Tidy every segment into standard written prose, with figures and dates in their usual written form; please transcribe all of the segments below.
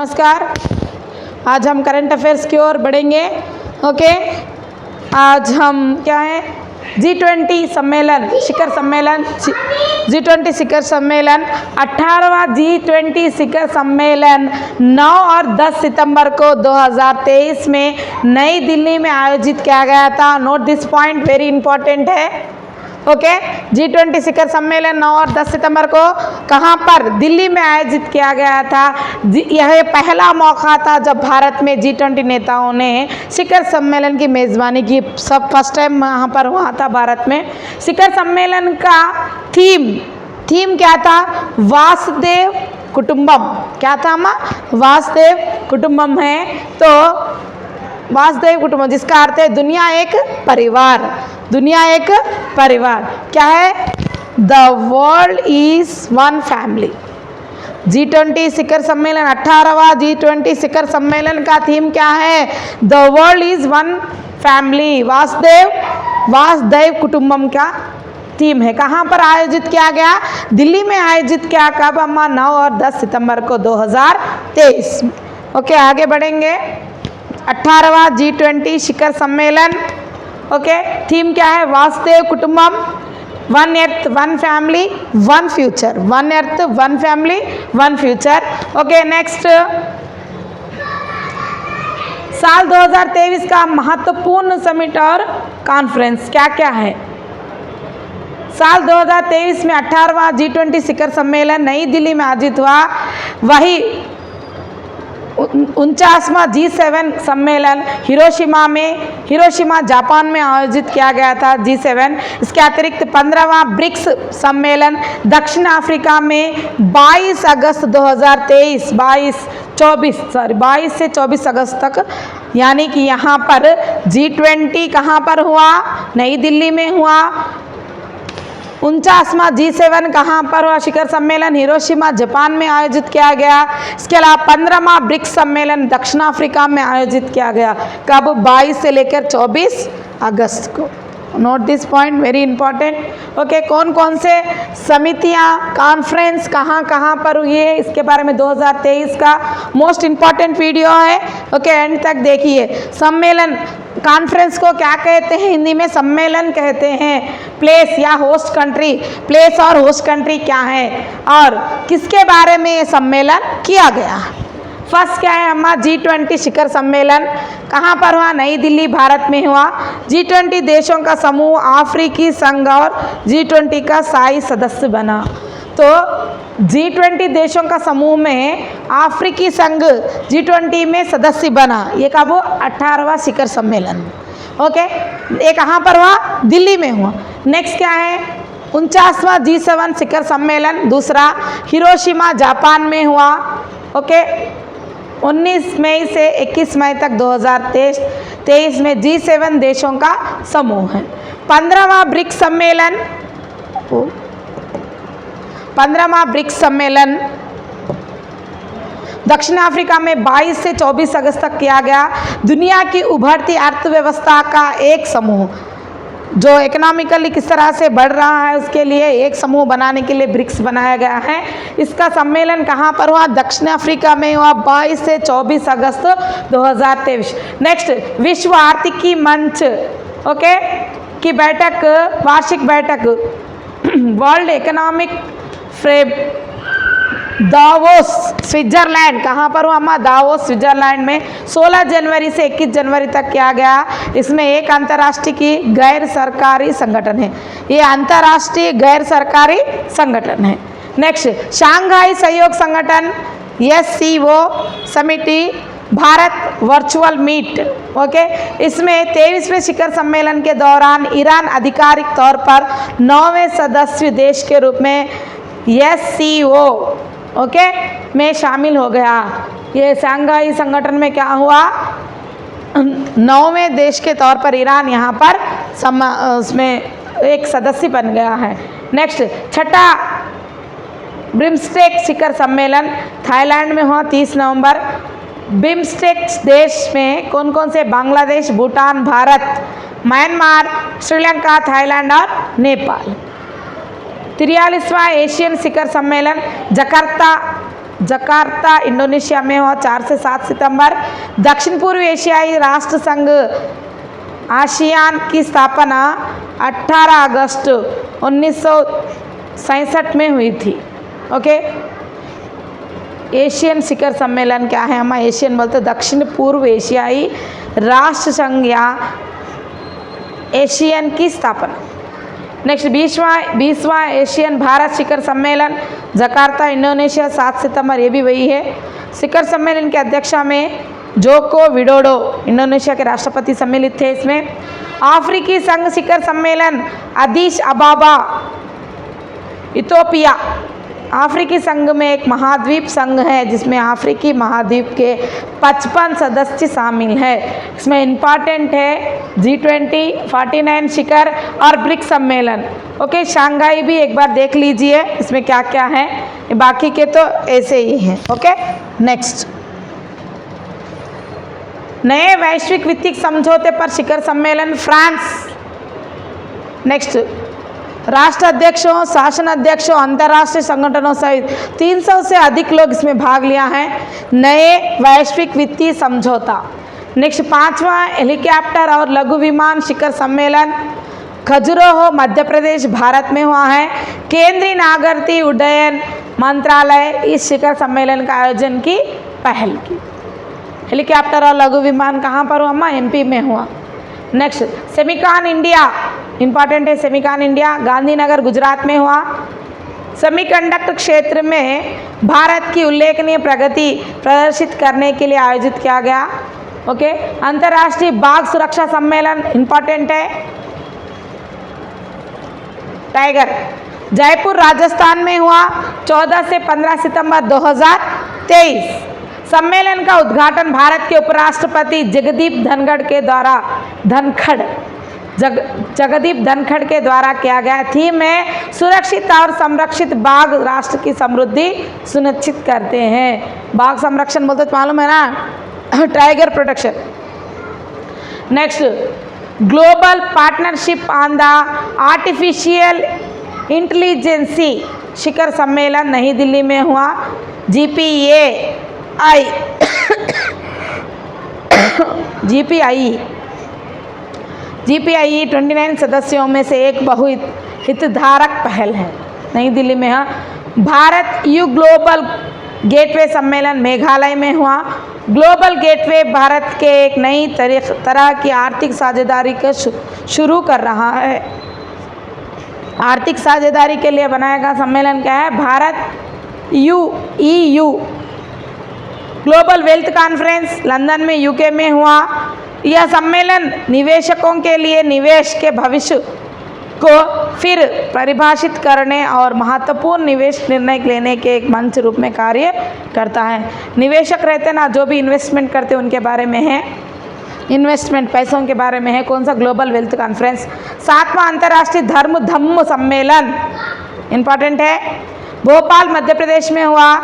नमस्कार। आज हम करंट अफेयर्स की ओर बढ़ेंगे। ओके, आज हम क्या है G20 सम्मेलन शिखर सम्मेलन G20 शिखर सम्मेलन 18वां G20 शिखर सम्मेलन 9 और 10 सितंबर को 2023 में नई दिल्ली में आयोजित किया गया था। Note this point, very important है। ओके, G20 शिखर सम्मेलन 9 और 10 सितंबर को कहाँ पर? दिल्ली में आयोजित किया गया था। यह पहला मौका था जब भारत में G20 नेताओं ने शिखर सम्मेलन की मेज़बानी की। सब फर्स्ट टाइम वहाँ पर हुआ था भारत में। शिखर सम्मेलन का थीम क्या था? वासुदेव कुटुंबम। क्या था माँ? वासुदेव कुटुंबम है। तो वासुदेव कुटुंबम जिसका अर्थ है दुनिया एक परिवार। दुनिया एक परिवार क्या है? The world is one family. G20 शिखर सम्मेलन 18वां G20 शिखर सम्मेलन का थीम क्या है? The world is one family. Vasudhaiva Kutumbakam का थीम है। कहाँ पर आयोजित किया गया? दिल्ली में आयोजित किया। कब अम्मा? 9 और 10 सितंबर को 2023 में। ओके, आगे बढ़ेंगे। 18वां G20 शिखर सम्मेलन। ओके, थीम क्या है? Vasudhaiva Kutumbakam, one earth one family one future. One earth one family one future. Okay, next, साल 2023 का महत्वपूर्ण समिट और कॉन्फ्रेंस क्या क्या है? साल 2023 में 18वां G20 शिखर सम्मेलन नई दिल्ली में आयोजित हुआ। वही 49वां G7 सम्मेलन हिरोशिमा जापान में आयोजित किया गया था। G7। इसके अतिरिक्त 15वां ब्रिक्स सम्मेलन दक्षिण अफ्रीका में 22 अगस्त 2023 22 से 24 अगस्त तक, यानी कि यहाँ पर G20 कहाँ पर हुआ? नई दिल्ली में हुआ। 49वां G7 कहाँ पर हुआ? शिखर सम्मेलन हिरोशिमा जापान में आयोजित किया गया। इसके अलावा 15वां ब्रिक्स सम्मेलन दक्षिण अफ्रीका में आयोजित किया गया। कब? 22 से लेकर 24 अगस्त को। Note this point, very important. Okay, कौन कौन से समितियाँ कॉन्फ्रेंस कहाँ कहाँ पर हुई है, इसके बारे में 2023 का मोस्ट इम्पॉर्टेंट वीडियो है। ओके, एंड तक देखिए। सम्मेलन कॉन्फ्रेंस को क्या कहते हैं? हिंदी में सम्मेलन कहते हैं। प्लेस या होस्ट कंट्री, प्लेस और होस्ट कंट्री क्या है और किसके बारे में ये सम्मेलन किया गया? फर्स्ट क्या है अम्मा? G20 शिखर सम्मेलन कहाँ पर हुआ? नई दिल्ली भारत में हुआ। G20 देशों का समूह अफ्रीकी संघ और G20 का स्थायी सदस्य बना। तो G20 देशों का समूह में अफ्रीकी संघ G20 में सदस्य बना। ये कब हुआ? 18वां शिखर सम्मेलन। ओके, ये कहाँ पर हुआ? दिल्ली में हुआ। नेक्स्ट क्या है? 49वां G7 शिखर सम्मेलन दूसरा हिरोशिमा जापान में हुआ। ओके, 19 मई से 21 मई तक 2023 में G7 देशों का समूह है। 15वां ब्रिक्स सम्मेलन दक्षिण अफ्रीका में 22 से 24 अगस्त तक किया गया। दुनिया की उभरती अर्थव्यवस्था का एक समूह जो इकोनॉमिकली किस तरह से बढ़ रहा है उसके लिए एक समूह बनाने के लिए ब्रिक्स बनाया गया है। इसका सम्मेलन कहाँ पर हुआ? दक्षिण अफ्रीका में हुआ 22 से 24 अगस्त 2023। नेक्स्ट, विश्व आर्थिकी मंच ओके की बैठक, वार्षिक बैठक world economic frame Davos Switzerland कहाँ पर हुआ अम्मा? दावोस स्विट्जरलैंड में 16 जनवरी से 21 जनवरी तक किया गया। इसमें एक अंतर्राष्ट्रीय की गैर सरकारी संगठन है। ये अंतर्राष्ट्रीय गैर सरकारी संगठन है। नेक्स्ट, शंघाई सहयोग संगठन SCO समिति भारत वर्चुअल मीट। ओके, इसमें 23वें शिखर सम्मेलन के दौरान ईरान आधिकारिक तौर पर 9वें सदस्य देश के रूप में SCO ओके में शामिल हो गया। ये शंघाई संगठन में क्या हुआ? 9वें देश के तौर पर ईरान यहाँ पर उसमें एक सदस्य बन गया है। नेक्स्ट, छठा बिम्स्टेक शिखर सम्मेलन थाईलैंड में हुआ 30 नवंबर। बिम्स्टेक देश में कौन कौन से? बांग्लादेश, भूटान, भारत, म्यांमार, श्रीलंका, थाईलैंड और नेपाल। 43वां एशियन शिखर सम्मेलन जकार्ता जकार्ता इंडोनेशिया में हुआ 4 से 7 सितंबर। दक्षिण पूर्व एशियाई राष्ट्र संघ आसियान की स्थापना 18 अगस्त 1967 में हुई थी। ओके, एशियन शिखर सम्मेलन क्या है अम्मा? एशियन बोलते दक्षिण पूर्व एशियाई राष्ट्र संघ या एशियन की स्थापना। नेक्स्ट 20वां एशियन भारत शिखर सम्मेलन जकार्ता इंडोनेशिया 7 सितंबर, ये भी वही है। शिखर सम्मेलन के अध्यक्षा में जोको विडोडो इंडोनेशिया के राष्ट्रपति सम्मिलित थे। इसमें अफ्रीकी संघ शिखर सम्मेलन अदीस अबाबा इथोपिया। अफ्रीकी संघ में एक महाद्वीप संघ है जिसमें अफ्रीकी महाद्वीप के 55 सदस्य शामिल है। इसमें इम्पॉर्टेंट है G20, 49 शिखर और ब्रिक्स सम्मेलन। ओके, शंघाई भी एक बार देख लीजिए इसमें क्या क्या है, बाकी के तो ऐसे ही हैं। ओके, नेक्स्ट नए वैश्विक वित्तीय समझौते पर शिखर सम्मेलन फ्रांस। नेक्स्ट राष्ट्र अध्यक्षों, शासन अध्यक्षों, अंतर्राष्ट्रीय संगठनों सहित 300 से अधिक लोग इसमें भाग लिया है। नए वैश्विक वित्तीय समझौता। नेक्स्ट 5वां हेलीकॉप्टर और लघु विमान शिखर सम्मेलन खजुराहो मध्य प्रदेश भारत में हुआ है। केंद्रीय नागरिक उड्डयन मंत्रालय इस शिखर सम्मेलन का आयोजन की पहल की। हेलीकॉप्टर और लघु विमान कहाँ पर हुआ अम्मा? MP में हुआ। नेक्स्ट सेमिकॉन इंडिया, इंपॉर्टेंट है सेमिकॉन इंडिया, गांधीनगर गुजरात में हुआ। सेमीकंडक्टर क्षेत्र में भारत की उल्लेखनीय प्रगति प्रदर्शित करने के लिए आयोजित किया गया। ओके, अंतर्राष्ट्रीय बाघ सुरक्षा सम्मेलन इंपॉर्टेंट है। टाइगर जयपुर राजस्थान में हुआ 14 से 15 सितंबर 2023। सम्मेलन का उद्घाटन भारत के उपराष्ट्रपति जगदीप धनखड़ के द्वारा किया गया। थीम है सुरक्षित और संरक्षित बाघ राष्ट्र की समृद्धि सुनिश्चित करते हैं। बाघ संरक्षण बोलते तो मालूम है ना, tiger protection. Next global partnership on the artificial intelligence शिखर सम्मेलन नई दिल्ली में हुआ। GPIE 29 सदस्यों में से एक बहुहितधारक पहल है। नई दिल्ली में हाँ। भारत यू ग्लोबल गेटवे सम्मेलन मेघालय में हुआ। ग्लोबल गेटवे भारत के एक नई तरह की आर्थिक साझेदारी को शुरू कर रहा है। आर्थिक साझेदारी के लिए बनाया गया सम्मेलन क्या है? Bharat EU global wealth conference London में UK में हुआ। यह सम्मेलन निवेशकों के लिए निवेश के भविष्य को फिर परिभाषित करने और महत्वपूर्ण निवेश निर्णय लेने के एक मंच रूप में कार्य करता है। निवेशक रहते ना, जो भी इन्वेस्टमेंट करते उनके बारे में है, इन्वेस्टमेंट पैसों के बारे में है। कौन सा? Global wealth conference. 7वां अंतर्राष्ट्रीय धम्म सम्मेलन इंपॉर्टेंट है, भोपाल मध्य प्रदेश में हुआ।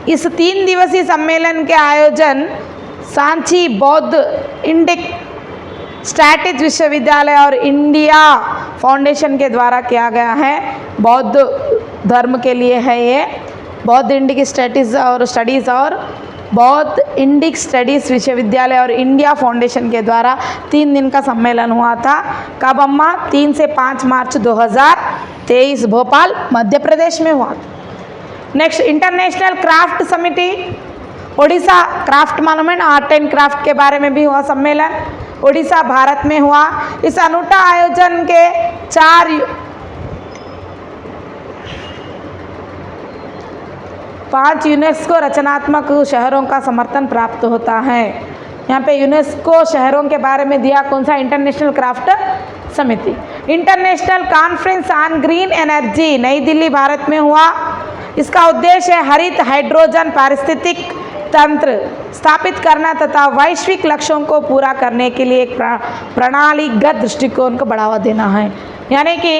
इस 3 दिवसीय सम्मेलन के आयोजन सांची बौद्ध इंडिक स्टैटिज विश्वविद्यालय और इंडिया फाउंडेशन के द्वारा किया गया है। बौद्ध धर्म के लिए है ये। बौद्ध इंडिक स्टडीज़ और बौद्ध इंडिक स्टडीज़ विश्वविद्यालय और इंडिया फाउंडेशन के द्वारा 3 दिन का सम्मेलन हुआ था। कब अम्मा? 3 से 5 मार्च 2023 भोपाल मध्य प्रदेश में हुआ। नेक्स्ट इंटरनेशनल क्राफ्ट समिति ओडिशा, क्राफ्ट मालूम है ना, आर्ट एंड क्राफ्ट के बारे में भी हुआ सम्मेलन। ओडिशा भारत में हुआ। इस अनूठा आयोजन के 5 यूनेस्को रचनात्मक शहरों का समर्थन प्राप्त होता है। यहाँ पे यूनेस्को शहरों के बारे में दिया कौन सा? इंटरनेशनल क्राफ्ट समिति। International conference on green energy नई दिल्ली भारत में हुआ। इसका उद्देश्य है हरित हाइड्रोजन पारिस्थितिक तंत्र स्थापित करना तथा वैश्विक लक्ष्यों को पूरा करने के लिए एक प्रणालीगत दृष्टिकोण को बढ़ावा देना है। यानी कि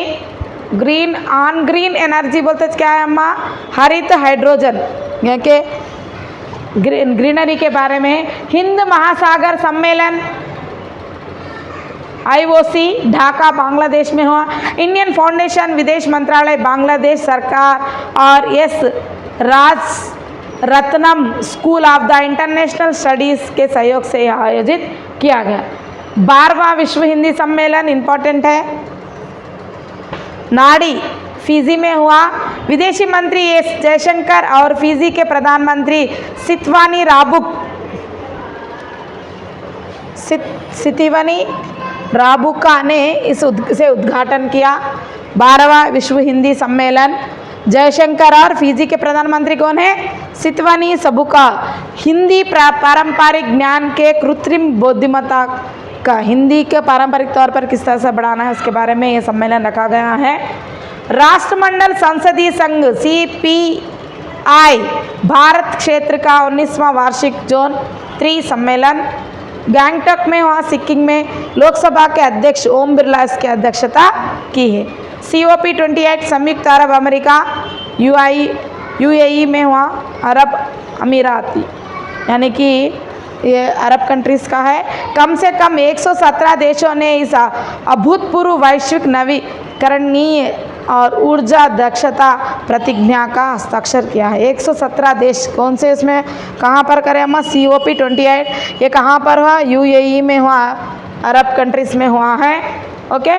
ग्रीन एनर्जी बोलते क्या है अम्मा? हरित हाइड्रोजन, यानी कि ग्रीनरी के बारे में। हिंद महासागर सम्मेलन IOC ढाका बांग्लादेश में हुआ। इंडियन फाउंडेशन विदेश मंत्रालय बांग्लादेश सरकार और Ratnam school of the international studies के सहयोग से यह आयोजित किया गया। 12वां विश्व हिंदी सम्मेलन इम्पोर्टेंट है। नाडी फिजी में हुआ। विदेशी मंत्री एस जयशंकर और फिजी के प्रधानमंत्री सितिवानी राबुका ने इसे उद्घाटन किया। 12वां विश्व हिंदी सम्मेलन। जयशंकर और फिजी के प्रधानमंत्री कौन है? सितवानी सबुका। हिंदी पारंपरिक ज्ञान के कृत्रिम बुद्धिमत्ता का हिंदी के पारंपरिक तौर पर किस तरह से बढ़ाना है उसके बारे में यह सम्मेलन रखा गया है। राष्ट्रमंडल संसदीय संघ CPI भारत क्षेत्र का 19वां वार्षिक जोन 3 सम्मेलन गैंगटॉक में हुआ, सिक्किम में। लोकसभा के अध्यक्ष ओम बिरला इसकी अध्यक्षता की है। COP28 संयुक्त अरब अमेरिका UAE में हुआ, अरब अमीराती यानी कि ये अरब कंट्रीज़ का है। कम से कम 117 देशों ने इस अभूतपूर्व वैश्विक नवीकरणीय और ऊर्जा दक्षता प्रतिज्ञा का हस्ताक्षर किया है। 117 देश कौन से इसमें कहाँ पर करें हम? COP28 ये कहाँ पर हुआ? UAE में हुआ, अरब कंट्रीज़ में हुआ है। ओके।